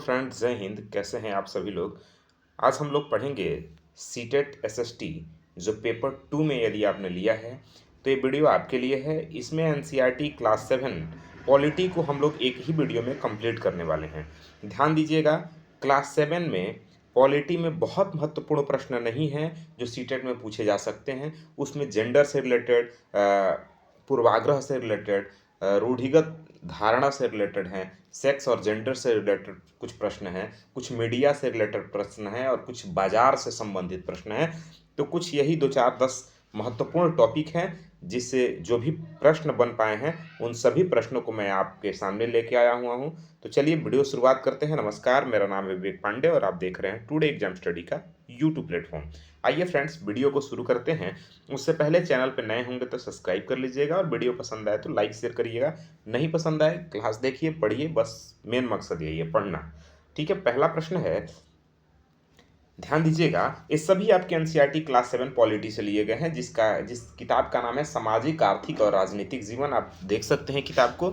Friends, जय हिंद। कैसे हैं आप सभी लोग। आज हम लोग पढ़ेंगे सीटेट एसएसटी जो पेपर 2 में यदि आपने लिया है तो ये वीडियो आपके लिए है। इसमें एनसीईआरटी क्लास 7 पॉलिटी को हम लोग एक ही वीडियो में कंप्लीट करने वाले हैं। ध्यान दीजिएगा, क्लास 7 में पॉलिटी में बहुत महत्वपूर्ण प्रश्न नहीं हैं जो सीटेट में पूछे जा सकते हैं। उसमें जेंडर से रिलेटेड, पूर्वाग्रह से रिलेटेड, रूढ़िगत धारणा से रिलेटेड हैं, सेक्स और जेंडर से रिलेटेड कुछ प्रश्न हैं, कुछ मीडिया से रिलेटेड प्रश्न हैं और कुछ बाजार से संबंधित प्रश्न हैं। तो कुछ यही 2 4 10 महत्वपूर्ण टॉपिक हैं जिससे जो भी प्रश्न बन पाए हैं उन सभी प्रश्नों को मैं आपके सामने लेके आया हुआ हूं। तो चलिए वीडियो शुरुआत करते हैं। नमस्कार, मेरा नाम है विवेक पांडे और आप देख रहे हैं टुडे एग्जाम स्टडी का यूट्यूब प्लेटफॉर्म। आइए फ्रेंड्स, वीडियो को शुरू करते हैं। उससे पहले चैनल पर नए होंगे तो सब्सक्राइब कर लीजिएगा और वीडियो पसंद आए तो लाइक शेयर करिएगा। नहीं पसंद आए क्लास देखिए, पढ़िए, बस मेन मकसद यही है, पढ़ना। ठीक है, पहला प्रश्न है, ध्यान दीजिएगा, ये सभी आपके एनसीईआरटी क्लास 7 पॉलिटी से लिए गए हैं जिस किताब का नाम है सामाजिक, आर्थिक और राजनीतिक जीवन। आप देख सकते हैं किताब को।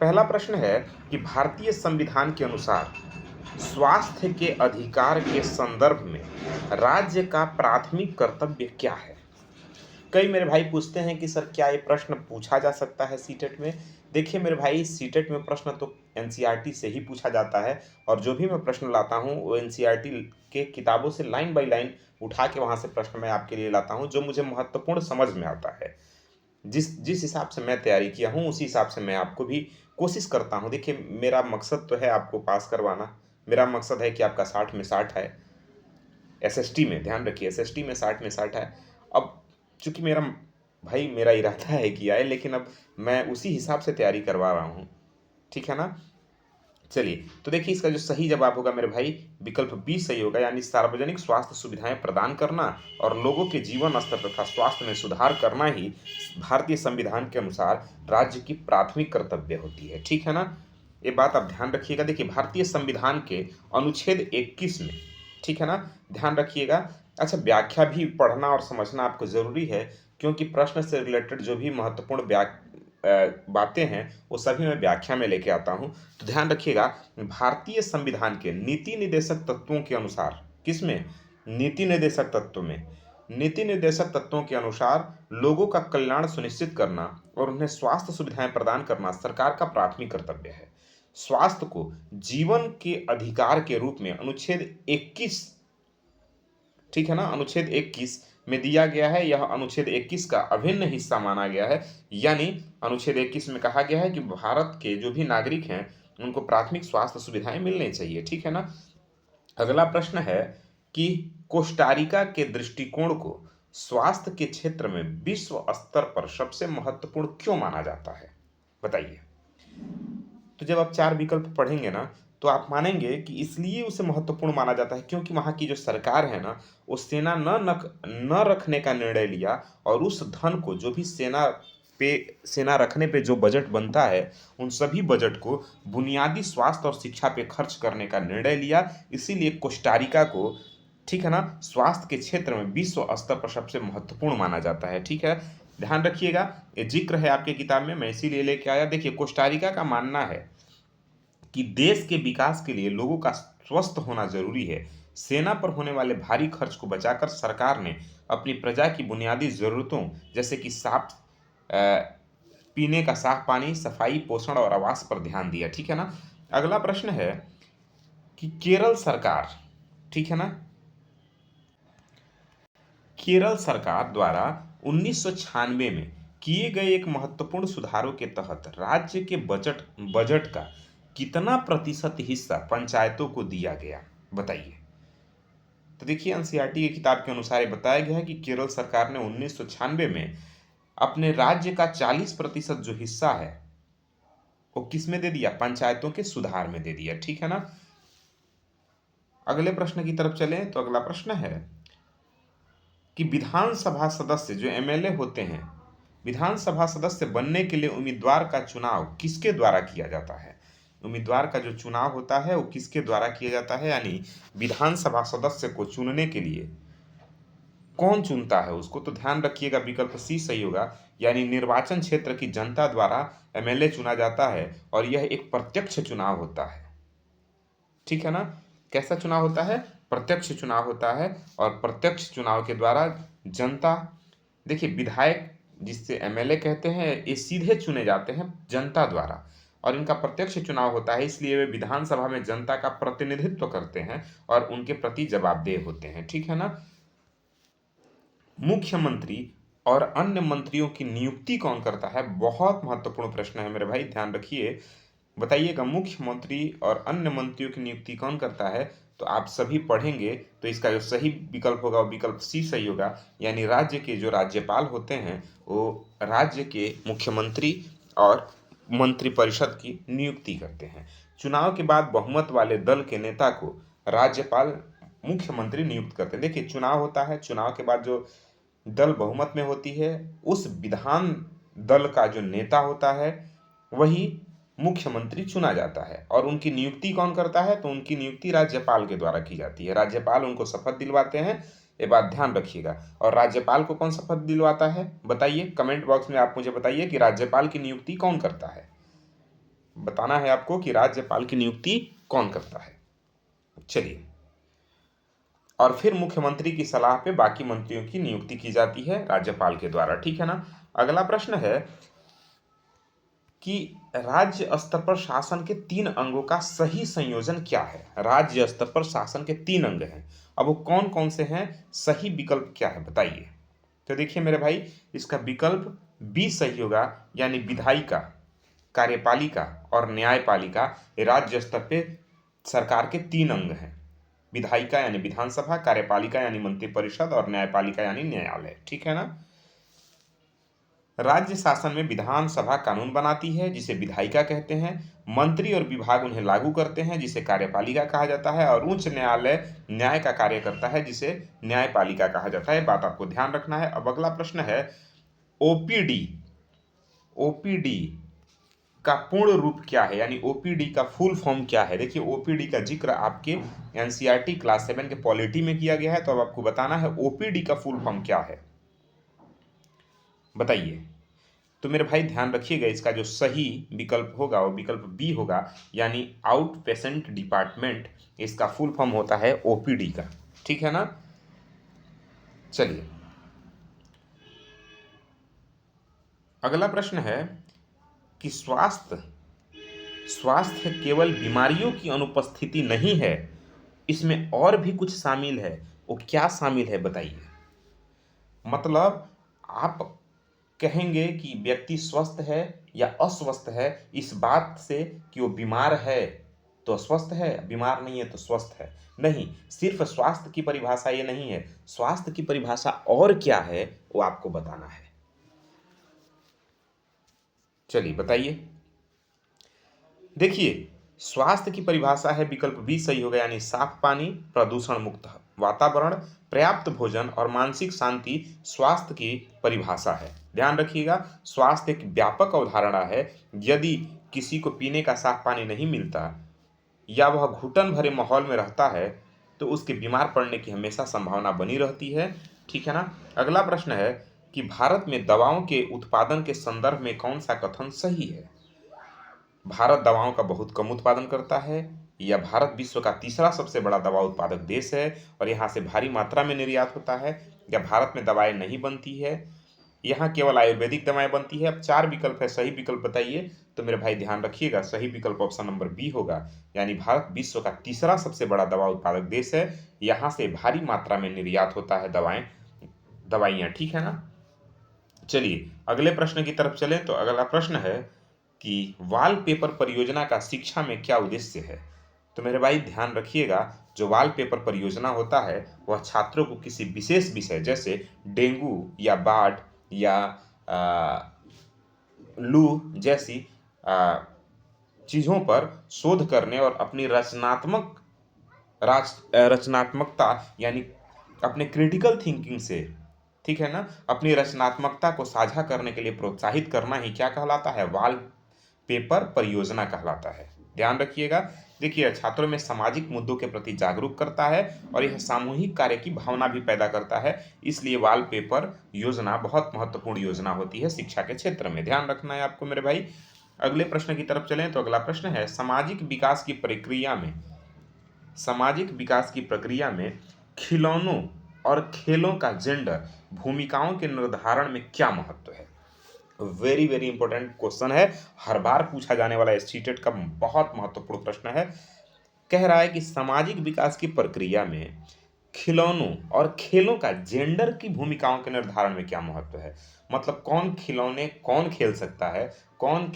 पहला प्रश्न है कि भारतीय संविधान के अनुसार स्वास्थ्य के अधिकार के संदर्भ में राज्य का प्राथमिक कर्तव्य क्या है। कई मेरे भाई पूछते हैं कि सर क्या ये प्रश्न पूछा जा सकता है सीटेट में। देखिए मेरे भाई, सीटेट में प्रश्न तो एनसीईआरटी से ही पूछा जाता है और जो भी मैं प्रश्न लाता हूँ वो एनसीईआरटी के किताबों से लाइन बाय लाइन उठा के वहाँ से प्रश्न मैं आपके लिए लाता हूँ जो मुझे महत्वपूर्ण समझ में आता है। जिस जिस हिसाब से मैं तैयारी किया हूँ उसी हिसाब से मैं आपको भी कोशिश करता हूँ। देखिए मेरा मकसद तो है आपको पास करवाना। मेरा मकसद है कि आपका 60 में 60 है। एसएसटी में ध्यान रखिए, एसएसटी में 60 में 60 है। अब चूंकि मेरा इरादा है कि आए, लेकिन अब मैं उसी हिसाब से तैयारी करवा रहा हूँ। ठीक है ना। चलिए, तो देखिए इसका जो सही जवाब होगा मेरे भाई, विकल्प बी सही होगा, यानी सार्वजनिक स्वास्थ्य सुविधाएं प्रदान करना और लोगों के जीवन स्तर तथा स्वास्थ्य में सुधार करना ही भारतीय संविधान के अनुसार राज्य की प्राथमिक कर्तव्य होती है। ठीक है ना, ये बात आप ध्यान रखिएगा। देखिए भारतीय संविधान के अनुच्छेद 21 में, ठीक है ना, ध्यान रखिएगा। अच्छा, व्याख्या भी पढ़ना और समझना आपको जरूरी है क्योंकि प्रश्न से रिलेटेड जो भी महत्वपूर्ण बातें हैं वो सभी मैं व्याख्या में लेके आता हूं। तो ध्यान रखिएगा, भारतीय संविधान के नीति निर्देशक तत्वों के अनुसार, किसमें, नीति निर्देशक तत्व में, नीति निर्देशक तत्वों के अनुसार लोगों का कल्याण सुनिश्चित करना और उन्हें स्वास्थ्य सुविधाएं प्रदान करना सरकार का प्राथमिक कर्तव्य है। स्वास्थ्य को जीवन के अधिकार के रूप में अनुच्छेद 21, ठीक है ना, अनुच्छेद 21 में दिया गया है। यह अनुच्छेद 21 का अभिन्न हिस्सा माना गया है। यानी अनुच्छेद 21 में कहा गया है कि भारत के जो भी नागरिक हैं उनको प्राथमिक स्वास्थ्य सुविधाएं मिलनी चाहिए। ठीक है ना। अगला प्रश्न है कि कोस्टारिका के दृष्टिकोण को स्वास्थ्य के क्षेत्र में विश्व स्तर पर सबसे महत्वपूर्ण क्यों माना जाता है, बताइए। तो जब आप 4 विकल्प पढ़ेंगे ना तो आप मानेंगे कि इसलिए उसे महत्वपूर्ण माना जाता है क्योंकि वहाँ की जो सरकार है ना वो सेना न रखने का निर्णय लिया और उस धन को, जो भी सेना रखने पे जो बजट बनता है उन सभी बजट को बुनियादी स्वास्थ्य और शिक्षा पे खर्च करने का निर्णय लिया। इसीलिए कोस्टारिका को, ठीक है ना, स्वास्थ्य के क्षेत्र में विश्व स्तर पर सबसे महत्वपूर्ण माना जाता है। ठीक है, ध्यान रखिएगा, ये जिक्र है आपके किताब में, मैं इसीलिए लेके आया। देखिए कोस्टारिका का मानना है कि देश के विकास के लिए लोगों का स्वस्थ होना जरूरी है। सेना पर होने वाले भारी खर्च को बचाकर सरकार ने अपनी प्रजा की बुनियादी जरूरतों जैसे कि पीने का साफ पानी, सफाई, पोषण और आवास पर ध्यान दिया। ठीक है ना। अगला प्रश्न है कि केरल सरकार, ठीक है ना, केरल सरकार द्वारा 1996 में किए गए एक महत्वपूर्ण सुधारों के तहत राज्य के बजट का कितना प्रतिशत हिस्सा पंचायतों को दिया गया, बताइए। तो देखिए एनसीईआरटी की किताब के अनुसार ये बताया गया है कि केरल सरकार ने 1996 में अपने राज्य का 40% जो हिस्सा है वो किस में दे दिया, पंचायतों के सुधार में दे दिया। ठीक है ना। अगले प्रश्न की तरफ चलें तो अगला प्रश्न है कि विधानसभा सदस्य जो एमएलए होते हैं, विधानसभा सदस्य बनने के लिए उम्मीदवार का चुनाव किसके द्वारा किया जाता है। उम्मीदवार का जो चुनाव होता है वो किसके द्वारा किया जाता है, यानी विधानसभा सदस्य को चुनने के लिए कौन चुनता है उसको। तो ध्यान रखिएगा विकल्प सी सही होगा, यानी निर्वाचन क्षेत्र की जनता द्वारा एमएलए चुना जाता है और यह एक प्रत्यक्ष चुनाव होता है। ठीक है ना। कैसा चुनाव होता है? प्रत्यक्ष चुनाव होता है, और प्रत्यक्ष चुनाव के द्वारा जनता, देखिए विधायक जिससे एमएलए कहते हैं, ये सीधे चुने जाते हैं जनता द्वारा, और इनका प्रत्यक्ष चुनाव होता है, इसलिए वे विधानसभा में जनता का प्रतिनिधित्व करते हैं और उनके प्रति जवाबदेह होते हैं। ठीक है ना। मुख्यमंत्री और अन्य मंत्रियों की नियुक्ति कौन करता है? बहुत महत्वपूर्ण प्रश्न है मेरे भाई, ध्यान रखिए। बताइएगा, मुख्यमंत्री और अन्य मंत्रियों की नियुक्ति कौन करता है? तो आप सभी पढ़ेंगे तो इसका जो सही विकल्प होगा वो विकल्प सी सही होगा, यानी राज्य के जो राज्यपाल होते हैं वो राज्य के मुख्यमंत्री और मंत्रिपरिषद की नियुक्ति करते हैं। चुनाव के बाद बहुमत वाले दल के नेता को राज्यपाल मुख्यमंत्री नियुक्त करते हैं। देखिए चुनाव होता है, चुनाव के बाद जो दल बहुमत में होती है, उस विधान दल का जो नेता होता है वही मुख्यमंत्री चुना जाता है। और उनकी नियुक्ति कौन करता है? तो उनकी नियुक्ति राज्यपाल के द्वारा की जाती है। राज्यपाल उनको शपथ दिलवाते हैं, ये बात ध्यान रखिएगा। और राज्यपाल को कौन शपथ दिलवाता है? बताइए, कमेंट बॉक्स में आप मुझे बताइए कि राज्यपाल की नियुक्ति कौन करता है। बताना है आपको कि राज्यपाल की नियुक्ति कौन करता है। चलिए, और फिर मुख्यमंत्री की सलाह पे बाकी मंत्रियों की नियुक्ति की जाती है राज्यपाल के द्वारा। ठीक है ना। अगला प्रश्न है कि राज्य स्तर पर शासन के 3 अंगों का सही संयोजन क्या है? राज्य स्तर पर शासन के 3 अंग हैं, अब वो कौन कौन से हैं? सही विकल्प क्या है बताइए। तो देखिए मेरे भाई, इसका विकल्प बी सही होगा, यानी विधायिका, कार्यपालिका और न्यायपालिका। ये राज्य स्तर पे सरकार के 3 अंग हैं। विधायिका यानी विधानसभा, कार्यपालिका यानी मंत्रिपरिषद और न्यायपालिका यानी न्यायालय। ठीक है ना। राज्य शासन में विधानसभा कानून बनाती है जिसे विधायिका कहते हैं, मंत्री और विभाग उन्हें लागू करते हैं जिसे कार्यपालिका कहा जाता है, और उच्च न्यायालय न्याय का कार्य करता है जिसे न्यायपालिका कहा जाता है। बात आपको ध्यान रखना है। अब अगला प्रश्न है ओपीडी। ओपीडी का पूर्ण रूप क्या है, यानी ओपीडी का फुल फॉर्म क्या है? देखिए ओपीडी का जिक्र आपके एनसीईआरटी क्लास 7 के पॉलिटी में किया गया है, तो अब आपको बताना है ओपीडी का फुल फॉर्म क्या है, बताइए। तो मेरे भाई ध्यान रखिएगा, इसका जो सही विकल्प होगा वो विकल्प बी होगा, यानी आउट पेशेंट डिपार्टमेंट। इसका फुल फॉर्म होता है ओपीडी का। ठीक है ना। चलिए, अगला प्रश्न है कि स्वास्थ्य स्वास्थ्य केवल बीमारियों की अनुपस्थिति नहीं है, इसमें और भी कुछ शामिल है। वो क्या शामिल है बताइए। मतलब आप कहेंगे कि व्यक्ति स्वस्थ है या अस्वस्थ है इस बात से कि वो बीमार है तो स्वस्थ है, बीमार नहीं है तो स्वस्थ है। नहीं, सिर्फ स्वास्थ्य की परिभाषा ये नहीं है, स्वास्थ्य की परिभाषा और क्या है वो आपको बताना है। चलिए बताइए। देखिए, स्वास्थ्य की परिभाषा है, विकल्प बी सही होगा, यानी साफ पानी, प्रदूषण मुक्त वातावरण, पर्याप्त भोजन और मानसिक शांति स्वास्थ्य की परिभाषा है। ध्यान रखिएगा, स्वास्थ्य एक व्यापक अवधारणा है। यदि किसी को पीने का साफ पानी नहीं मिलता या वह घुटन भरे माहौल में रहता है तो उसके बीमार पड़ने की हमेशा संभावना बनी रहती है। ठीक है ना। अगला प्रश्न है कि भारत में दवाओं के उत्पादन के संदर्भ में कौन सा कथन सही है? भारत दवाओं का बहुत कम उत्पादन करता है, या भारत विश्व का तीसरा सबसे बड़ा दवा उत्पादक देश है और यहाँ से भारी मात्रा में निर्यात होता है, या भारत में दवाएं नहीं बनती है, यहाँ केवल आयुर्वेदिक दवाएं बनती है। अब 4 विकल्प है, सही विकल्प बताइए। तो मेरे भाई ध्यान रखिएगा, सही विकल्प ऑप्शन नंबर बी होगा, यानी भारत विश्व का तीसरा सबसे बड़ा दवा उत्पादक देश है, यहाँ से भारी मात्रा में निर्यात होता है दवाइयाँ। ठीक है ना। चलिए अगले प्रश्न की तरफ चलें। तो अगला प्रश्न है कि वॉलपेपर परियोजना का शिक्षा में क्या उद्देश्य है? तो मेरे भाई ध्यान रखिएगा, जो वॉलपेपर परियोजना होता है वह छात्रों को किसी विशेष विषय जैसे डेंगू या बाढ़ या लू जैसी चीज़ों पर शोध करने और अपनी रचनात्मकता यानी अपने क्रिटिकल थिंकिंग से, ठीक है ना, अपनी रचनात्मकता को साझा करने के लिए प्रोत्साहित करना ही क्या कहलाता है? वॉल पेपर परियोजना कहलाता है। ध्यान रखिएगा। देखिए, छात्रों में सामाजिक मुद्दों के प्रति जागरूक करता है और यह सामूहिक कार्य की भावना भी पैदा करता है, इसलिए वॉल पेपर योजना बहुत महत्वपूर्ण योजना होती है शिक्षा के क्षेत्र में। ध्यान रखना है आपको मेरे भाई। अगले प्रश्न की तरफ चलें। तो अगला प्रश्न है, सामाजिक विकास की प्रक्रिया में सामाजिक विकास की प्रक्रिया में खिलौनों और खेलों का जेंडर भूमिकाओं के निर्धारण में क्या महत्व है? वेरी वेरी इंपॉर्टेंट क्वेश्चन है, हर बार पूछा जाने वाला इस सीटेट का बहुत महत्वपूर्ण प्रश्न है। कह रहा है कि सामाजिक विकास की प्रक्रिया में खिलौनों और खेलों का जेंडर की भूमिकाओं के निर्धारण में क्या महत्व है। मतलब कौन खिलौने कौन खेल सकता है, कौन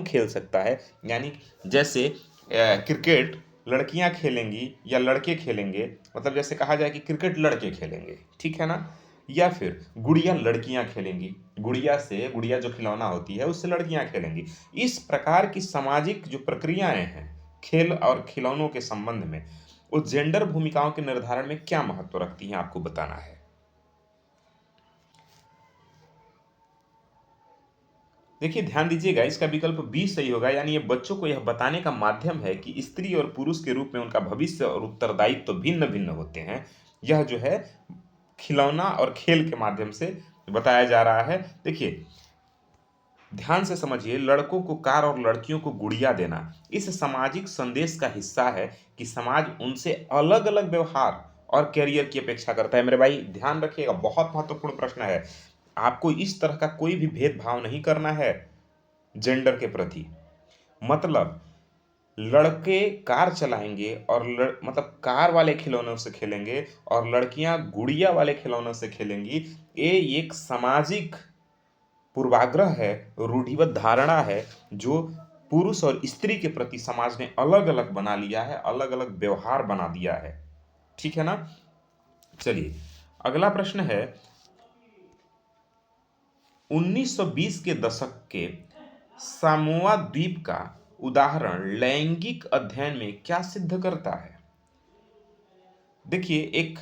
खेल सकता है। यानी जैसे क्रिकेट लड़कियां खेलेंगी या लड़के खेलेंगे, मतलब जैसे कहा जाए कि क्रिकेट लड़के खेलेंगे, ठीक है ना। या फिर गुड़िया लड़कियां खेलेंगी, गुड़िया जो खिलौना होती है उससे लड़कियां खेलेंगी। इस प्रकार की सामाजिक जो प्रक्रियाएं हैं खेल और खिलौनों के संबंध में, उस जेंडर भूमिकाओं के निर्धारण में क्या महत्व रखती हैं, आपको बताना है। देखिए ध्यान दीजिएगा, इसका विकल्प बी सही होगा। यानी ये बच्चों को यह बताने का माध्यम है कि स्त्री और पुरुष के रूप में उनका भविष्य और उत्तरदायित्व तो भिन्न भिन्न होते हैं। यह जो है खिलौना और खेल के माध्यम से बताया जा रहा है। देखिए ध्यान से समझिए, लड़कों को कार और लड़कियों को गुड़िया देना इस सामाजिक संदेश का हिस्सा है कि समाज उनसे अलग अलग व्यवहार और कैरियर की अपेक्षा करता है। मेरे भाई ध्यान रखिएगा, बहुत महत्वपूर्ण प्रश्न है। आपको इस तरह का कोई भी भेदभाव नहीं करना है जेंडर के प्रति। मतलब लड़के कार चलाएंगे और मतलब कार वाले खिलौनों से खेलेंगे और लड़कियां गुड़िया वाले खिलौनों से खेलेंगी, ये एक सामाजिक पूर्वाग्रह है, रूढ़िबद्ध धारणा है जो पुरुष और स्त्री के प्रति समाज ने अलग अलग बना लिया है, अलग अलग व्यवहार बना दिया है। ठीक है ना। चलिए अगला प्रश्न है, 1920 के दशक के सामोआ द्वीप का उदाहरण लैंगिक अध्ययन में क्या सिद्ध करता है? देखिए एक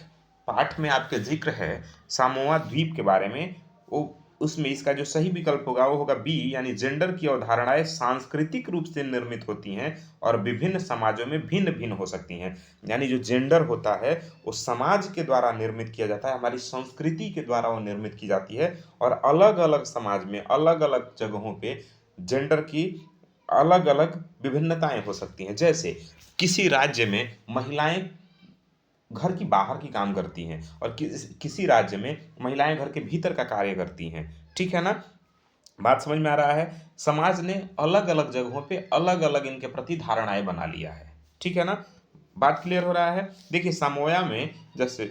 पाठ में आपके जिक्र है सामोआ द्वीप के बारे में, वो उसमें इसका जो सही विकल्प होगा वो होगा बी, यानी जेंडर की अवधारणाएं सांस्कृतिक रूप से निर्मित होती हैं और विभिन्न समाजों में भिन्न भिन्न हो सकती हैं। यानी जो जेंडर होता है वो समाज के द्वारा निर्मित किया जाता है, हमारी संस्कृति के द्वारा वो निर्मित की जाती है और अलग अलग समाज में अलग अलग जगहों पे जेंडर की अलग अलग विभिन्नताएं हो सकती हैं। जैसे किसी राज्य में महिलाएं घर की बाहर की काम करती हैं और किसी राज्य में महिलाएं घर के भीतर का कार्य करती हैं। ठीक है ना। बात समझ में आ रहा है। समाज ने अलग अलग जगहों पे अलग अलग इनके प्रति धारणाएं बना लिया है। ठीक है ना। बात क्लियर हो रहा है। देखिए सामोया में जैसे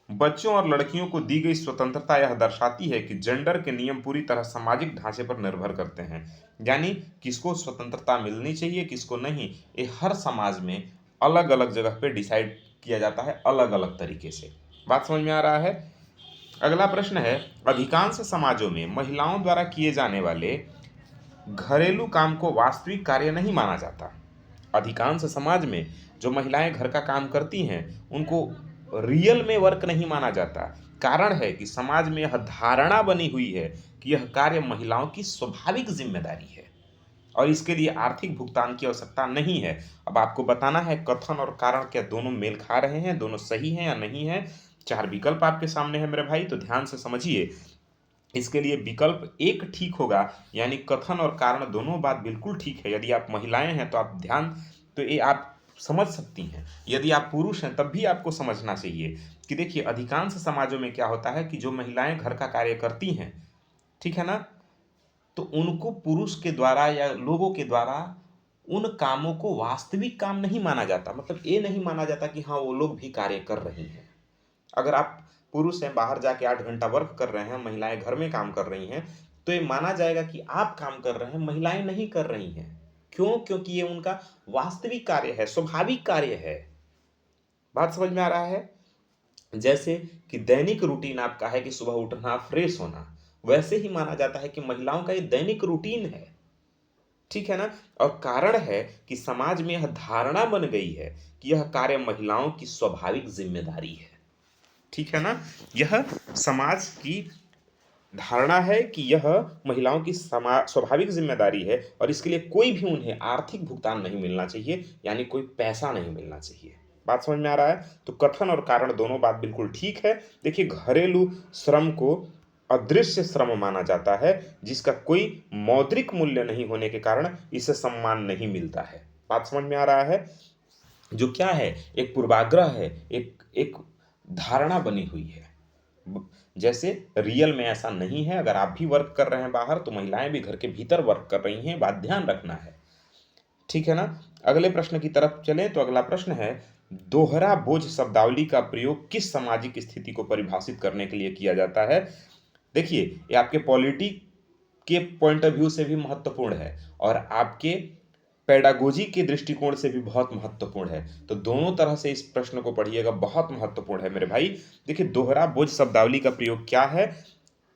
बच्चों और लड़कियों को दी गई स्वतंत्रता यह दर्शाती है कि जेंडर के नियम पूरी तरह सामाजिक ढांचे पर निर्भर करते हैं। यानी किसको स्वतंत्रता मिलनी चाहिए किसको नहीं, ये हर समाज में अलग अलग जगह पे डिसाइड किया जाता है अलग अलग तरीके से। बात समझ में आ रहा है। अगला प्रश्न है, अधिकांश समाजों में महिलाओं द्वारा किए जाने वाले घरेलू काम को वास्तविक कार्य नहीं माना जाता। अधिकांश समाज में जो महिलाएं घर का काम करती हैं उनको रियल में वर्क नहीं माना जाता। कारण है कि समाज में यह धारणा बनी हुई है कि यह कार्य महिलाओं की स्वाभाविक जिम्मेदारी है और इसके लिए आर्थिक भुगतान की आवश्यकता नहीं है। अब आपको बताना है कथन और कारण क्या दोनों मेल खा रहे हैं, दोनों सही हैं या नहीं है। चार विकल्प आपके सामने है मेरे भाई, तो ध्यान से समझिए। इसके लिए विकल्प एक ठीक होगा, यानी कथन और कारण दोनों बात बिल्कुल ठीक है। यदि आप महिलाएं हैं तो आप ध्यान, तो ये आप समझ सकती हैं। यदि आप पुरुष हैं तब भी आपको समझना चाहिए कि देखिए अधिकांश समाजों में क्या होता है कि जो महिलाएं घर का कार्य करती हैं, ठीक है ना, तो उनको पुरुष के द्वारा या लोगों के द्वारा उन कामों को वास्तविक काम नहीं माना जाता। मतलब ये नहीं माना जाता कि हाँ वो लोग भी कार्य कर रही हैं। अगर आप पुरुष हैं बाहर जाके 8 घंटा वर्क कर रहे हैं, महिलाएं घर में काम कर रही हैं, तो ये माना जाएगा कि आप काम कर रहे हैं, महिलाएं नहीं कर रही हैं। क्यों? क्योंकि ये उनका वास्तविक कार्य है, स्वाभाविक कार्य है। बात समझ में आ रहा है। जैसे कि दैनिक रूटीन आपका है कि सुबह उठना फ्रेश होना, वैसे ही माना जाता है कि महिलाओं का ये दैनिक रूटीन है। ठीक है ना। और कारण है कि समाज में यह धारणा बन गई है कि यह कार्य महिलाओं की स्वाभाविक जिम्मेदारी है। ठीक है ना। यह समाज की धारणा है कि यह महिलाओं की स्वाभाविक जिम्मेदारी है और इसके लिए कोई भी उन्हें आर्थिक भुगतान नहीं मिलना चाहिए, यानी कोई पैसा नहीं मिलना चाहिए। बात समझ में आ रहा है। तो कथन और कारण दोनों बात बिल्कुल ठीक है। देखिए घरेलू श्रम को अदृश्य श्रम माना जाता है जिसका कोई मौद्रिक मूल्य नहीं होने के कारण इसे सम्मान नहीं मिलता है। बात समझ में आ रहा है। जो क्या है, एक पूर्वाग्रह है, एक एक धारणा बनी हुई है। जैसे रियल में ऐसा नहीं है। अगर आप भी वर्क कर रहे हैं बाहर, तो महिलाएं भी घर के भीतर वर्क कर रही हैं, बात ध्यान रखना है। ठीक है ना। अगले प्रश्न की तरफ चलें तो अगला प्रश्न है, दोहरा बोझ शब्दावली का प्रयोग किस सामाजिक स्थिति को परिभाषित करने के लिए किया जाता है? देखिए, ये आपके पॉलिटी के पॉइंट ऑफ व्यू से भी महत्वपूर्ण है और आपके पेडागोजी के दृष्टिकोण से भी बहुत महत्वपूर्ण है। तो दोनों तरह से इस प्रश्न को पढ़िएगा, बहुत महत्वपूर्ण है मेरे भाई। देखिए, दोहरा बोझ शब्दावली का प्रयोग क्या है,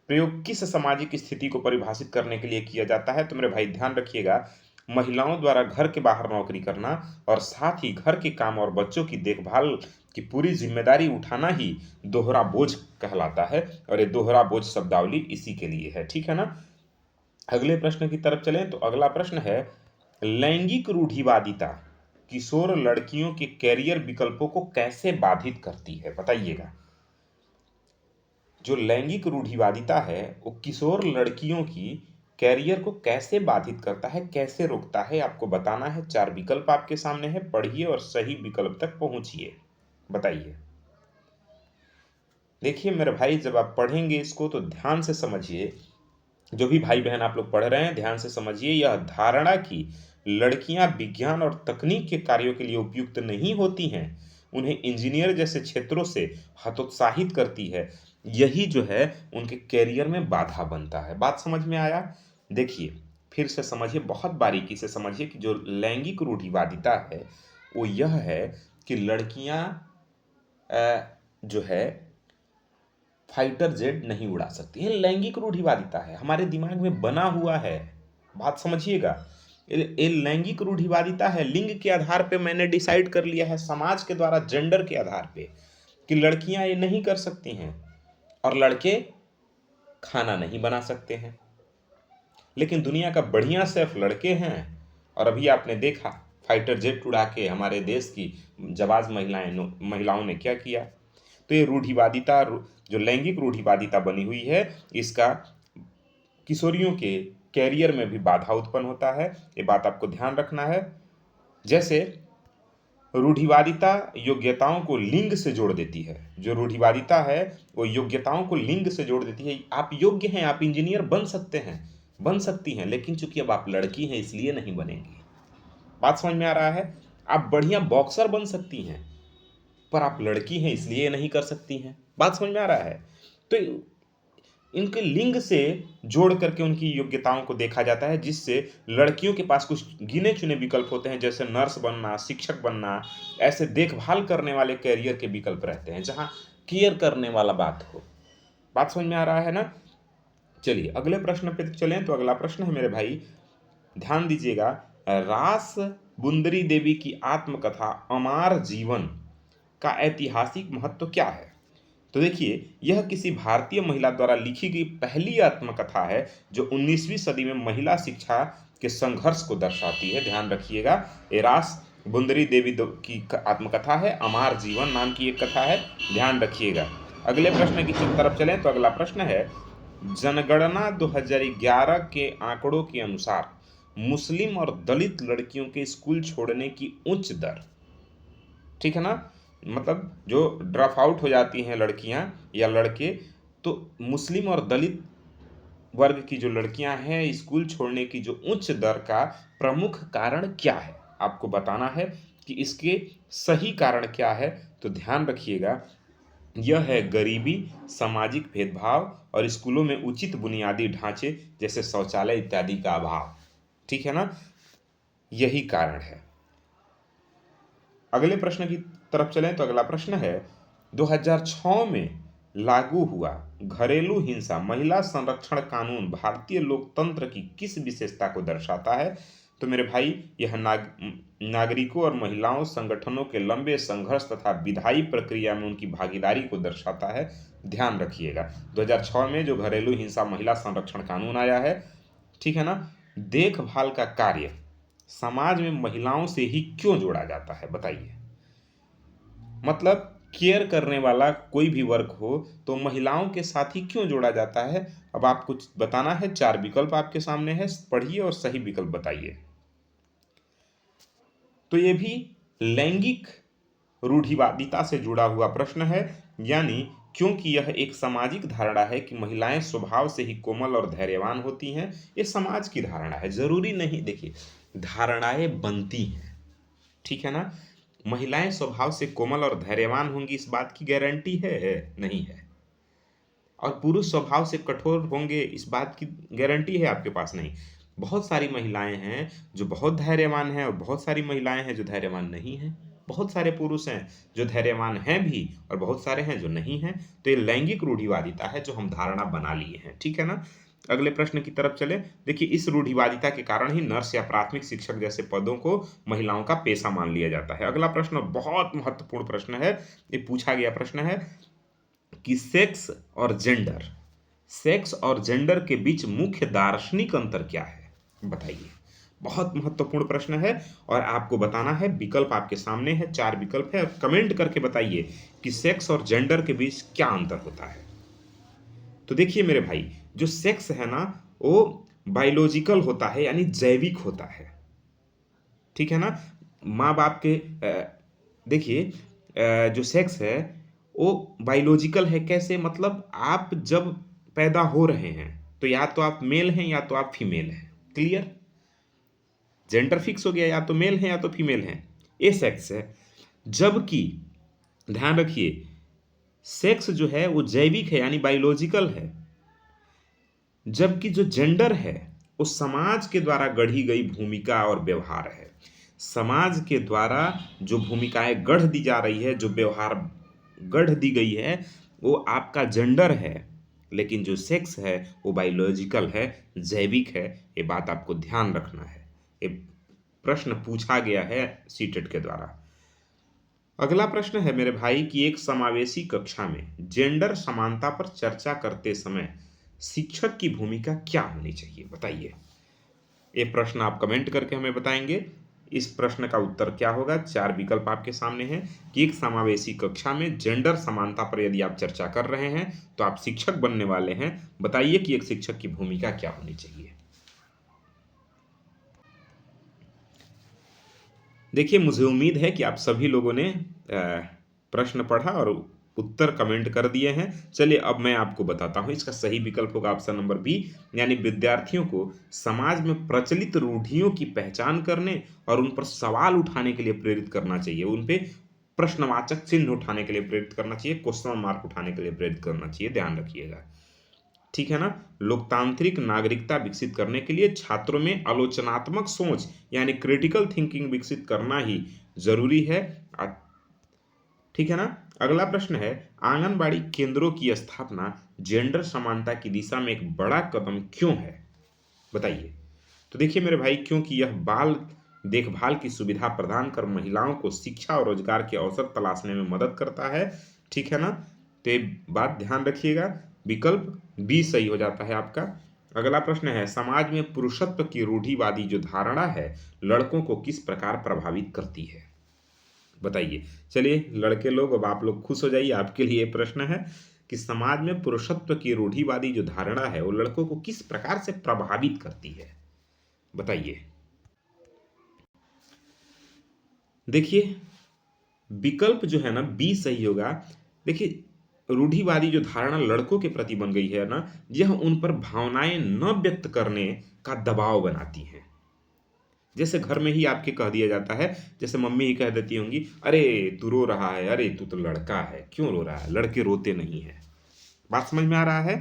प्रयोग किस सामाजिक स्थिति को परिभाषित करने के लिए किया जाता है? तो मेरे भाई ध्यान रखिएगा, महिलाओं द्वारा घर के बाहर नौकरी करना और साथ ही घर के काम और बच्चों की देखभाल की पूरी जिम्मेदारी उठाना ही दोहरा बोझ कहलाता है। और ये दोहरा बोझ शब्दावली इसी के लिए है। ठीक है ना। अगले प्रश्न की तरफ चलें तो अगला प्रश्न है, लैंगिक रूढ़िवादिता किशोर लड़कियों के कैरियर विकल्पों को कैसे बाधित करती है? बताइएगा। जो लैंगिक रूढ़िवादिता है वो किशोर लड़कियों की कैरियर को कैसे बाधित करता है, कैसे रोकता है, आपको बताना है। 4 विकल्प आपके सामने है, पढ़िए और सही विकल्प तक पहुंचिए। बताइए। देखिए मेरे भाई, जब आप पढ़ेंगे इसको तो ध्यान से समझिए। जो भी भाई बहन आप लोग पढ़ रहे हैं, ध्यान से समझिए। यह धारणा कि लड़कियां विज्ञान और तकनीक के कार्यों के लिए उपयुक्त नहीं होती हैं, उन्हें इंजीनियर जैसे क्षेत्रों से हतोत्साहित करती है, यही जो है उनके कैरियर में बाधा बनता है। बात समझ में आया? देखिए, फिर से समझिए, बहुत बारीकी से समझिए कि जो लैंगिक रूढ़िवादिता है वो यह है कि लड़कियां जो है फाइटर जेट नहीं उड़ा सकती है। लैंगिक रूढ़िवादिता है, हमारे दिमाग में बना हुआ है। बात समझिएगा, ये लैंगिक रूढ़िवादिता है। लिंग के आधार पे मैंने डिसाइड कर लिया है, समाज के द्वारा जेंडर के आधार पे, कि लड़कियां ये नहीं कर सकती हैं और लड़के खाना नहीं बना सकते हैं। लेकिन दुनिया का बढ़िया शेफ लड़के हैं। और अभी आपने देखा, फाइटर जेट उड़ा के हमारे देश की जाबाज महिलाओं ने क्या किया। तो ये रूढ़िवादिता, जो लैंगिक रूढ़िवादिता बनी हुई है, इसका किशोरियों के कैरियर में भी बाधा उत्पन्न होता है। ये बात आपको ध्यान रखना है। जैसे रूढ़िवादिता योग्यताओं को लिंग से जोड़ देती है। जो रूढ़िवादिता है वो योग्यताओं को लिंग से जोड़ देती है। आप योग्य हैं, आप इंजीनियर बन सकते हैं, बन सकती हैं, लेकिन चूंकि अब आप लड़की हैं इसलिए नहीं बनेंगी। बात समझ में आ रहा है? आप बढ़िया बॉक्सर बन सकती हैं, पर आप लड़की हैं इसलिए नहीं कर सकती हैं। बात समझ में आ रहा है? तो इनके लिंग से जोड़ करके उनकी योग्यताओं को देखा जाता है, जिससे लड़कियों के पास कुछ गिने चुने विकल्प होते हैं, जैसे नर्स बनना, शिक्षक बनना, ऐसे देखभाल करने वाले कैरियर के विकल्प रहते हैं जहां केयर करने वाला बात हो। बात समझ में आ रहा है ना? चलिए अगले प्रश्न पे चलें तो अगला प्रश्न है मेरे भाई, ध्यान दीजिएगा, रास बुंदरी देवी की आत्मकथा अमार जीवन का ऐतिहासिक महत्व क्या है? तो देखिए, यह किसी भारतीय महिला द्वारा लिखी गई पहली आत्मकथा है जो 19वीं सदी में महिला शिक्षा के संघर्ष को दर्शाती है। ध्यान रखिएगा, ये रास बुंदरी देवी की आत्मकथा है, अमार जीवन नाम की एक कथा है। ध्यान रखिएगा। अगले प्रश्न की तरफ चलें तो अगला प्रश्न है, जनगणना 2011 के आंकड़ों के अनुसार मुस्लिम और दलित लड़कियों के स्कूल छोड़ने की उच्च दर, ठीक है ना, मतलब जो ड्रॉप आउट हो जाती हैं लड़कियां या लड़के, तो मुस्लिम और दलित वर्ग की जो लड़कियां हैं स्कूल छोड़ने की जो उच्च दर का प्रमुख कारण क्या है? आपको बताना है कि इसके सही कारण क्या है। तो ध्यान रखिएगा, यह है गरीबी, सामाजिक भेदभाव और स्कूलों में उचित बुनियादी ढांचे जैसे शौचालय इत्यादि का अभाव। ठीक है ना, यही कारण है। अगले प्रश्न की तरफ चलें तो अगला प्रश्न है, 2006 में लागू हुआ घरेलू हिंसा महिला संरक्षण कानून भारतीय लोकतंत्र की किस विशेषता को दर्शाता है? तो मेरे भाई, यह नागरिकों और महिलाओं संगठनों के लंबे संघर्ष तथा विधायी प्रक्रिया में उनकी भागीदारी को दर्शाता है। ध्यान रखिएगा, 2006 में जो घरेलू हिंसा महिला संरक्षण कानून आया है, ठीक है ना, देखभाल का कार्य समाज में महिलाओं से ही क्यों जोड़ा जाता है? बताइए। मतलब केयर करने वाला कोई भी वर्क हो तो महिलाओं के साथ ही क्यों जोड़ा जाता है? अब आपको बताना है। 4 विकल्प आपके सामने है, पढ़िए और सही विकल्प बताइए। तो ये भी लैंगिक रूढ़िवादिता से जुड़ा हुआ प्रश्न है, यानी क्योंकि यह एक सामाजिक धारणा है कि महिलाएं स्वभाव से ही कोमल और धैर्यवान होती हैं। ये समाज की धारणा है, जरूरी नहीं। देखिए, धारणाएं बनती हैं, ठीक है ना। महिलाएं स्वभाव से कोमल और धैर्यवान होंगी, इस बात की गारंटी है? नहीं है। और पुरुष स्वभाव से कठोर होंगे, इस बात की गारंटी है आपके पास? नहीं। बहुत सारी महिलाएं हैं जो बहुत धैर्यवान हैं और बहुत सारी महिलाएं हैं जो धैर्यवान नहीं हैं। बहुत सारे पुरुष हैं जो धैर्यवान हैं भी और बहुत सारे हैं जो नहीं हैं। तो ये लैंगिक रूढ़िवादिता है जो हम धारणा बना लिए हैं, ठीक है ना। अगले प्रश्न की तरफ चले। देखिए, इस रूढ़िवादिता के कारण ही नर्स या प्राथमिक शिक्षक जैसे पदों को महिलाओं का पेशा मान लिया जाता है। अगला प्रश्न बहुत महत्वपूर्ण प्रश्न है, ये पूछा गया प्रश्न है कि सेक्स और जेंडर के बीच मुख्य दार्शनिक अंतर क्या है, बताइए। बहुत महत्वपूर्ण प्रश्न है और आपको बताना है। विकल्प आपके सामने है, 4 विकल्प है। कमेंट करके बताइए कि सेक्स और जेंडर के बीच क्या अंतर होता है। तो देखिए मेरे भाई, जो सेक्स है ना, वो बायोलॉजिकल होता है, यानी जैविक होता है, ठीक है ना। माँ बाप के देखिए, जो सेक्स है वो बायोलॉजिकल है। कैसे? मतलब आप जब पैदा हो रहे हैं तो या तो आप मेल हैं या तो आप फीमेल हैं, क्लियर। जेंडर फिक्स हो गया, या तो मेल हैं या तो फीमेल हैं, ये सेक्स है। जबकि ध्यान रखिए, सेक्स जो है वो जैविक है, यानी बायोलॉजिकल है। जबकि जो जेंडर है वो समाज के द्वारा गढ़ी गई भूमिका और व्यवहार है। समाज के द्वारा जो भूमिकाएं गढ़ दी जा रही है, जो व्यवहार गढ़ दी गई है, वो आपका जेंडर है। लेकिन जो सेक्स है वो बायोलॉजिकल है, जैविक है। ये बात आपको ध्यान रखना है। ये प्रश्न पूछा गया है सीटेट के द्वारा। अगला प्रश्न है मेरे भाई कि एक समावेशी कक्षा में जेंडर समानता पर चर्चा करते समय शिक्षक की भूमिका क्या होनी चाहिए, बताइए। ये प्रश्न आप कमेंट करके हमें बताएंगे। इस प्रश्न का उत्तर क्या होगा? 4 विकल्प आपके सामने हैं कि एक समावेशी कक्षा में जेंडर समानता पर यदि आप चर्चा कर रहे हैं तो आप शिक्षक बनने वाले हैं। बताइए कि एक शिक्षक की भूमिका क्या होनी चाहिए। देखिए, मुझे उम्मीद है कि आप सभी लोगों ने प्रश्न पढ़ा और उत्तर कमेंट कर दिए हैं। चलिए अब मैं आपको बताता हूं। इसका सही विकल्प होगा ऑप्शन नंबर बी, यानी विद्यार्थियों को समाज में प्रचलित रूढ़ियों की पहचान करने और उन पर सवाल उठाने के लिए प्रेरित करना चाहिए। उन पे प्रश्नवाचक चिन्ह उठाने के लिए प्रेरित करना चाहिए, क्वेश्चन मार्क उठाने के लिए प्रेरित करना चाहिए। ध्यान रखिएगा, ठीक है ना। लोकतांत्रिक नागरिकता विकसित करने के लिए छात्रों में आलोचनात्मक सोच यानी क्रिटिकल थिंकिंग विकसित करना ही जरूरी है, ठीक है ना। अगला प्रश्न है, आंगनबाड़ी केंद्रों की स्थापना जेंडर समानता की दिशा में एक बड़ा कदम क्यों है, बताइए। तो देखिए मेरे भाई, क्योंकि यह बाल देखभाल की सुविधा प्रदान कर महिलाओं को शिक्षा और रोजगार के अवसर तलाशने में मदद करता है, ठीक है ना। तो ये बात ध्यान रखिएगा, विकल्प बी सही हो जाता है आपका। अगला प्रश्न है, समाज में पुरुषत्व की रूढ़िवादी जो धारणा है लड़कों को किस प्रकार प्रभावित करती है, बताइए। चलिए लड़के लोग, अब आप लोग खुश हो जाइए, आपके लिए ये प्रश्न है कि समाज में पुरुषत्व की रूढ़िवादी जो धारणा है वो लड़कों को किस प्रकार से प्रभावित करती है, बताइए। देखिए, विकल्प जो है ना बी सही होगा। देखिए, रूढ़िवादी जो धारणा लड़कों के प्रति बन गई है ना, यह उन पर भावनाएं न व्यक्त करने का दबाव बनाती है। जैसे घर में ही आपके कह दिया जाता है, जैसे मम्मी ही कह देती होंगी, अरे तू रो रहा है, अरे तू तो लड़का है, क्यों रो रहा है, लड़के रोते नहीं है। बात समझ में आ रहा है?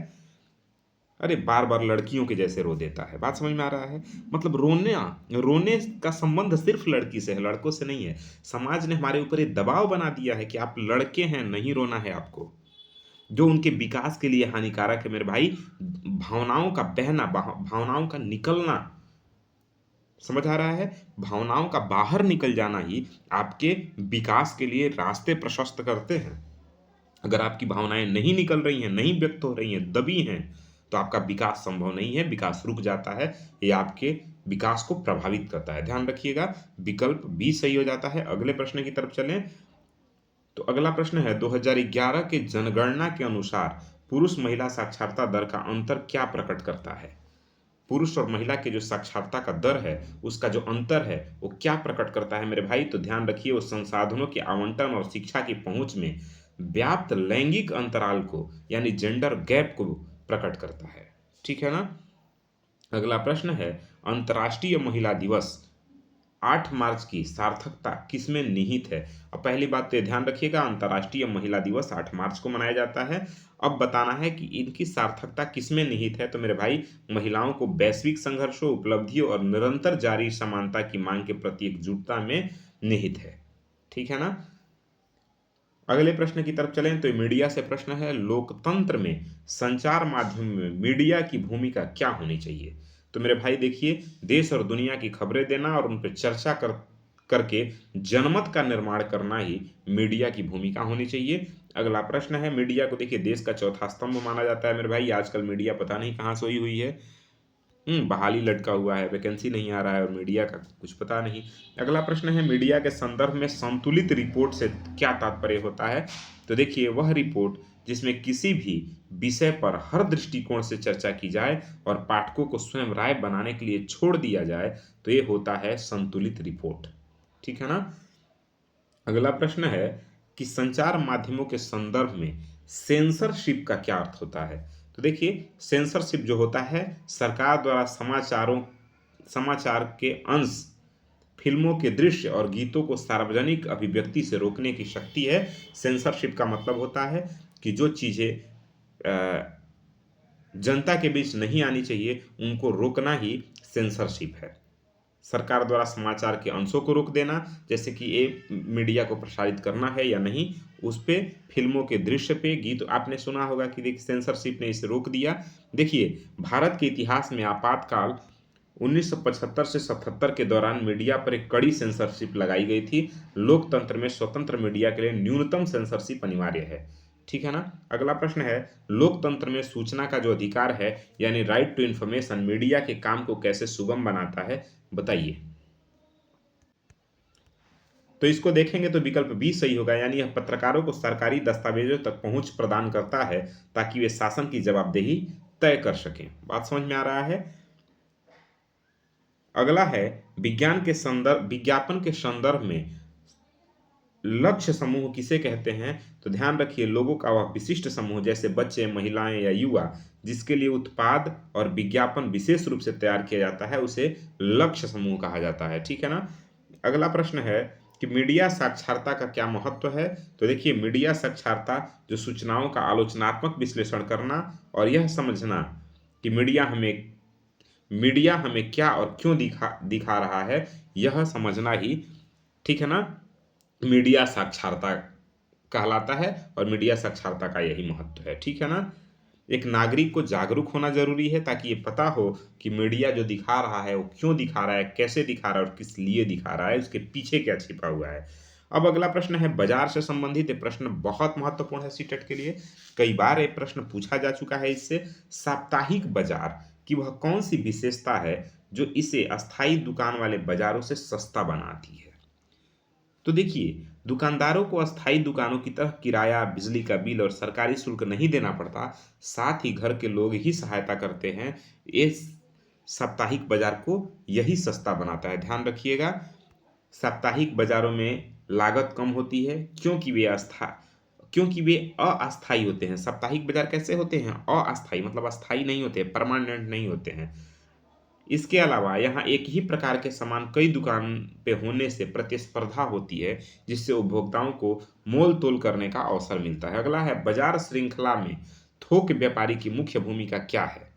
अरे बार बार लड़कियों के जैसे रो देता है, बात समझ में आ रहा है? मतलब रोने रोने का संबंध सिर्फ लड़की से है, लड़कों से नहीं है। समाज ने हमारे ऊपर ये दबाव बना दिया है कि आप लड़के हैं, नहीं रोना है आपको, जो उनके विकास के लिए हानिकारक है मेरे भाई। भावनाओं का बहना, भावनाओं का निकलना, समझ आ रहा है? भावनाओं का बाहर निकल जाना ही आपके विकास के लिए रास्ते प्रशस्त करते हैं। अगर आपकी भावनाएं नहीं निकल रही हैं, नहीं व्यक्त हो रही हैं, दबी हैं, तो आपका विकास संभव नहीं है, विकास रुक जाता है। ये आपके विकास को प्रभावित करता है, ध्यान रखिएगा। विकल्प बी सही हो जाता है। अगले प्रश्न की तरफ चलें। तो अगला प्रश्न है, 2011 के जनगणना के अनुसार पुरुष महिला साक्षरता दर का अंतर क्या प्रकट करता है, पुरुष और महिला के जो साक्षरता का दर है, उसका जो अंतर है, वो क्या प्रकट करता है मेरे भाई? तो ध्यान रखिए, वो संसाधनों के आवंटन और शिक्षा की पहुंच में व्याप्त लैंगिक अंतराल को यानी जेंडर गैप को प्रकट करता है। ठीक है ना? अगला प्रश्न है, अंतर्राष्ट्रीय महिला दिवस 8 मार्च की सार्थकता किसमें निहित है? अब पहली बात तो ये ध्यान रखिएगा, अंतर्राष्ट्रीय महिला दिवस 8 मार्च को मनाया जाता है। अब बताना है कि इनकी सार्थकता किसमें निहित है? तो मेरे भाई, महिलाओं को वैश्विक संघर्षों, उपलब्धियों और निरंतर जारी समानता की मांग के प्रति एकजुटता में निहित है। ठीक है ना? अगले प्रश्न की तरफ चलें तो मीडिया से प्रश्न है, लोकतंत्र में संचार माध्यम में मीडिया की भूमिका क्या होनी चाहिए? तो मेरे भाई देखिए, देश और दुनिया की खबरें देना और उन पर चर्चा करके जनमत का निर्माण करना ही मीडिया की भूमिका होनी चाहिए। अगला प्रश्न है, मीडिया को देखिए देश का चौथा स्तंभ माना जाता है मेरे भाई। आजकल मीडिया पता नहीं कहाँ सोई हुई है, बहाली लटका हुआ है, वैकेंसी नहीं आ रहा है और मीडिया का कुछ पता नहीं। अगला प्रश्न है, मीडिया के संदर्भ में संतुलित रिपोर्ट से क्या तात्पर्य होता है? तो देखिए, वह रिपोर्ट जिसमें किसी भी विषय पर हर दृष्टिकोण से चर्चा की जाए और पाठकों को स्वयं राय बनाने के लिए छोड़ दिया जाए, तो ये होता है संतुलित रिपोर्ट। ठीक है ना? अगला प्रश्न है कि संचार माध्यमों के संदर्भ में सेंसरशिप का क्या अर्थ होता है? तो देखिए, सेंसरशिप जो होता है, सरकार द्वारा समाचार के अंश, फिल्मों के दृश्य और गीतों को सार्वजनिक अभिव्यक्ति से रोकने की शक्ति है। सेंसरशिप का मतलब होता है कि जो चीज़ें जनता के बीच नहीं आनी चाहिए, उनको रोकना ही सेंसरशिप है। सरकार द्वारा समाचार के अंशों को रोक देना, जैसे कि ये मीडिया को प्रसारित करना है या नहीं, उस पे, फिल्मों के दृश्य पे, गीत, आपने सुना होगा कि देखिए सेंसरशिप ने इसे रोक दिया। देखिए, भारत के इतिहास में आपातकाल 1975 से 77 के दौरान मीडिया पर एक कड़ी सेंसरशिप लगाई गई थी। लोकतंत्र में स्वतंत्र मीडिया के लिए न्यूनतम सेंसरशिप अनिवार्य है। ठीक है ना? अगला प्रश्न है, लोकतंत्र में सूचना का जो अधिकार है यानी राइट टू इन्फॉर्मेशन मीडिया के काम को कैसे सुगम बनाता है, बताइए। तो इसको देखेंगे तो विकल्प बी सही होगा, यानी यह पत्रकारों को सरकारी दस्तावेजों तक पहुंच प्रदान करता है ताकि वे शासन की जवाबदेही तय कर सकें। बात समझ में आ रहा है? अगला है, विज्ञापन के संदर्भ में लक्ष्य समूह किसे कहते हैं? तो ध्यान रखिए, लोगों का वह विशिष्ट समूह, जैसे बच्चे, महिलाएं या युवा, जिसके लिए उत्पाद और विज्ञापन विशेष रूप से तैयार किया जाता है, उसे लक्ष्य समूह कहा जाता है। ठीक है ना? अगला प्रश्न है कि मीडिया साक्षरता का क्या महत्व है? तो देखिए, मीडिया साक्षरता जो सूचनाओं का आलोचनात्मक विश्लेषण करना और यह समझना कि मीडिया हमें क्या और क्यों दिखा रहा है, यह समझना ही, ठीक है ना, मीडिया साक्षरता कहलाता है। और मीडिया साक्षरता का यही महत्व है। ठीक है ना? एक नागरिक को जागरूक होना जरूरी है ताकि ये पता हो कि मीडिया जो दिखा रहा है वो क्यों दिखा रहा है, कैसे दिखा रहा है और किस लिए दिखा रहा है, उसके पीछे क्या छिपा हुआ है। अब अगला प्रश्न है बाजार से संबंधित। ये प्रश्न बहुत महत्वपूर्ण है सीटेट के लिए, कई बार ये प्रश्न पूछा जा चुका है इससे। साप्ताहिक बाजार की वह कौन सी विशेषता है जो इसे अस्थायी दुकान वाले बाजारों से सस्ता बनाती है? तो देखिए, दुकानदारों को अस्थायी दुकानों की तरह किराया, बिजली का बिल और सरकारी शुल्क नहीं देना पड़ता, साथ ही घर के लोग ही सहायता करते हैं। इस साप्ताहिक बाजार को यही सस्ता बनाता है। ध्यान रखिएगा, साप्ताहिक बाजारों में लागत कम होती है क्योंकि वे अस्थायी होते हैं। साप्ताहिक बाजार कैसे होते हैं? अस्थायी, मतलब अस्थायी नहीं होते, परमानेंट नहीं होते हैं। इसके अलावा यहाँ एक ही प्रकार के सामान कई दुकान पे होने से प्रतिस्पर्धा होती है, जिससे उपभोक्ताओं को मोल तोल करने का अवसर मिलता है। अगला है, बाजार श्रृंखला में थोक व्यापारी की मुख्य भूमिका क्या है?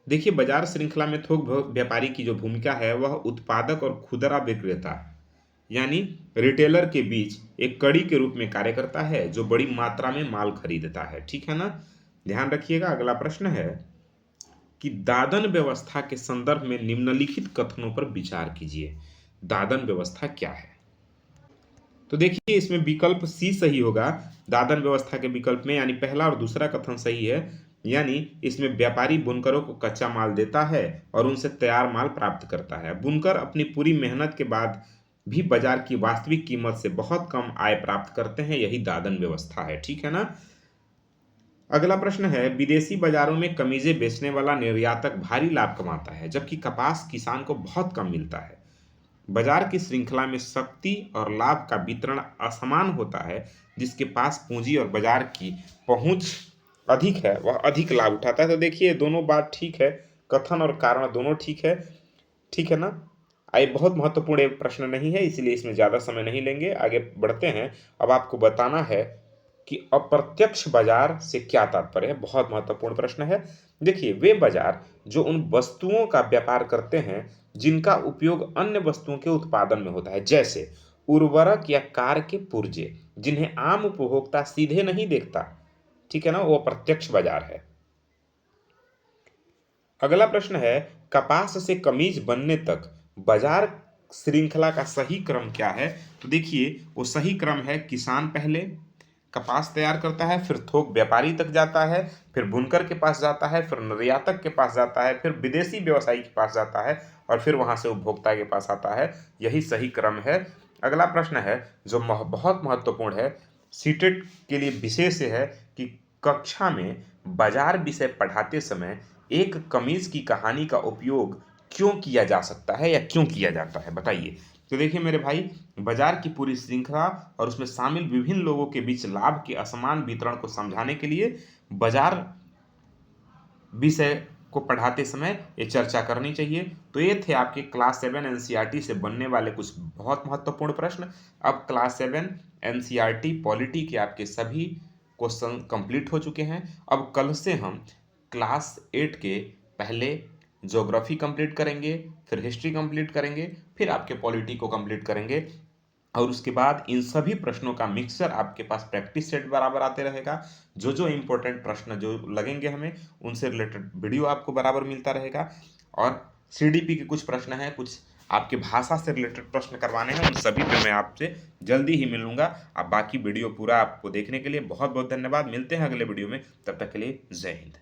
देखिए, बाजार श्रृंखला में थोक व्यापारी की जो भूमिका है, वह उत्पादक और खुदरा विक्रेता यानी रिटेलर के बीच एक कड़ी के रूप में कार्य करता है, जो बड़ी मात्रा में माल खरीदता है। ठीक है ना? ध्यान रखिएगा। अगला प्रश्न है कि दादन व्यवस्था के संदर्भ में निम्नलिखित कथनों पर विचार कीजिए। दादन व्यवस्था क्या है? तो देखिए, इसमें विकल्प सी सही होगा। दादन व्यवस्था के विकल्प में, यानी पहला और दूसरा कथन सही है। यानी इसमें व्यापारी बुनकरों को कच्चा माल देता है और उनसे तैयार माल प्राप्त करता है। बुनकर अपनी पूरी मेहनत के बाद भी बाजार की वास्तविक कीमत से बहुत कम आय प्राप्त करते हैं, यही दादन व्यवस्था है। ठीक है ना? अगला प्रश्न है, विदेशी बाजारों में कमीजें बेचने वाला निर्यातक भारी लाभ कमाता है जबकि कपास किसान को बहुत कम मिलता है। बाजार की श्रृंखला में शक्ति और लाभ का वितरण असमान होता है। जिसके पास पूंजी और बाजार की पहुंच अधिक है वह अधिक लाभ उठाता है। तो देखिए दोनों बात ठीक है, कथन और कारण दोनों ठीक है ना। ये बहुत महत्वपूर्ण एक प्रश्न नहीं है, इसलिए इसमें ज़्यादा समय नहीं लेंगे, आगे बढ़ते हैं। अब आपको बताना है कि अप्रत्यक्ष बाजार से क्या तात्पर्य है। बहुत महत्वपूर्ण प्रश्न है। देखिए वे बाजार जो उन वस्तुओं का व्यापार करते हैं जिनका उपयोग अन्य वस्तुओं के उत्पादन में होता है, जैसे उर्वरक या कार के पुर्जे, जिन्हें आम उपभोक्ता सीधे नहीं देखता, ठीक है ना, वो अप्रत्यक्ष बाजार है। अगला प्रश्न है, कपास से कमीज बनने तक बाजार श्रृंखला का सही क्रम क्या है। तो देखिए वो सही क्रम है, किसान पहले कपास तैयार करता है, फिर थोक व्यापारी तक जाता है, फिर बुनकर के पास जाता है, फिर निर्यातक के पास जाता है, फिर विदेशी व्यवसायी के पास जाता है और फिर वहां से उपभोक्ता के पास आता है। यही सही क्रम है। अगला प्रश्न है जो बहुत महत्वपूर्ण है, सीटेट के लिए विशेष है कि कक्षा में बाजार विषय पढ़ाते समय एक कमीज की कहानी का उपयोग क्यों किया जा सकता है या क्यों किया जाता है, बताइए। तो देखिए मेरे भाई, बाजार की पूरी श्रृंखला और उसमें शामिल विभिन्न लोगों के बीच लाभ के असमान वितरण को समझाने के लिए बाजार विषय को पढ़ाते समय ये चर्चा करनी चाहिए। तो ये थे आपके क्लास 7 एनसीईआरटी से बनने वाले कुछ बहुत महत्वपूर्ण प्रश्न। अब क्लास 7 एनसीईआरटी पॉलिटी के आपके सभी क्वेश्चन कंप्लीट हो चुके हैं। अब कल से हम क्लास 8 के पहले ज्योग्राफी कंप्लीट करेंगे, फिर हिस्ट्री कंप्लीट करेंगे, फिर आपके पॉलिटी को कंप्लीट करेंगे और उसके बाद इन सभी प्रश्नों का मिक्सचर आपके पास प्रैक्टिस सेट बराबर आते रहेगा। जो जो इम्पोर्टेंट प्रश्न जो लगेंगे हमें उनसे रिलेटेड वीडियो आपको बराबर मिलता रहेगा। और सीडीपी के कुछ प्रश्न हैं, कुछ आपके भाषा से रिलेटेड प्रश्न करवाने हैं, उन सभी पे मैं आपसे जल्दी ही मिलूंगा। आप बाकी वीडियो पूरा आपको देखने के लिए बहुत बहुत धन्यवाद। मिलते हैं अगले वीडियो में, तब तक के लिए जय हिंद।